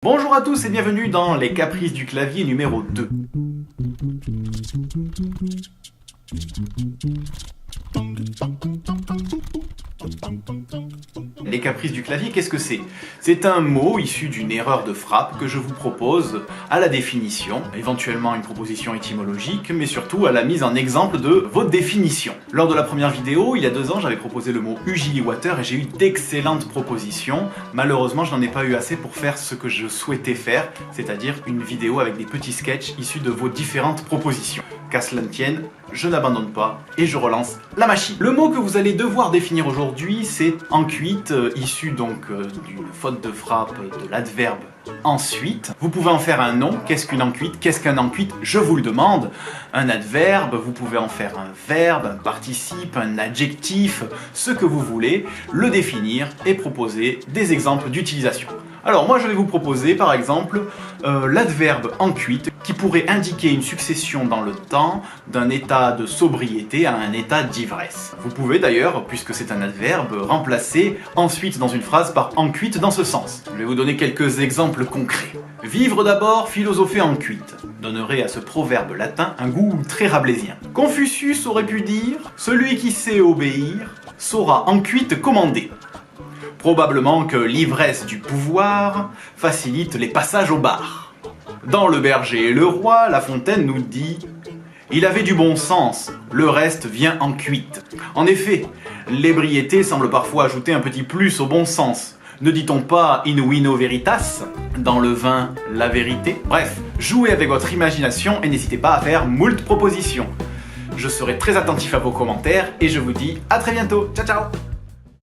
Bonjour à tous et bienvenue dans Les Caprices du clavier numéro 2. Les caprices du clavier, qu'est-ce que c'est? C'est un mot issu d'une erreur de frappe que je vous propose à la définition, éventuellement une proposition étymologique, mais surtout à la mise en exemple de vos définitions. Lors de la première vidéo, il y a 2 ans, j'avais proposé le mot Ugly-Water et j'ai eu d'excellentes propositions. Malheureusement, je n'en ai pas eu assez pour faire ce que je souhaitais faire, c'est-à-dire une vidéo avec des petits sketchs issus de vos différentes propositions. Qu'à cela ne tienne, je n'abandonne pas et je relance la machine. Le mot que vous allez devoir définir aujourd'hui, c'est ensuite, issu donc d'une faute de frappe de l'adverbe ensuite. Vous pouvez en faire un nom. Qu'est-ce qu'une ensuite? Qu'est-ce qu'un ensuite? Je vous le demande. Un adverbe, vous pouvez en faire un verbe, un participe, un adjectif, ce que vous voulez, le définir et proposer des exemples d'utilisation. Alors moi je vais vous proposer par exemple l'adverbe ensuite qui pourrait indiquer une succession dans le temps d'un état de sobriété à un état d'ivresse. Vous pouvez d'ailleurs, puisque c'est un adverbe, remplacer ensuite dans une phrase par ensuite dans ce sens. Je vais vous donner quelques exemples concrets. Vivre d'abord, philosopher ensuite donnerait à ce proverbe latin un goût très rabelaisien. Confucius aurait pu dire « Celui qui sait obéir saura ensuite commander ». Probablement que l'ivresse du pouvoir facilite les passages au bar. Dans Le Berger et le Roi, La Fontaine nous dit « Il avait du bon sens, le reste vient en cuite ». En effet, l'ébriété semble parfois ajouter un petit plus au bon sens. Ne dit-on pas in vino veritas? Dans le vin, la vérité? Bref, jouez avec votre imagination et n'hésitez pas à faire moult propositions. Je serai très attentif à vos commentaires et je vous dis à très bientôt. Ciao ciao!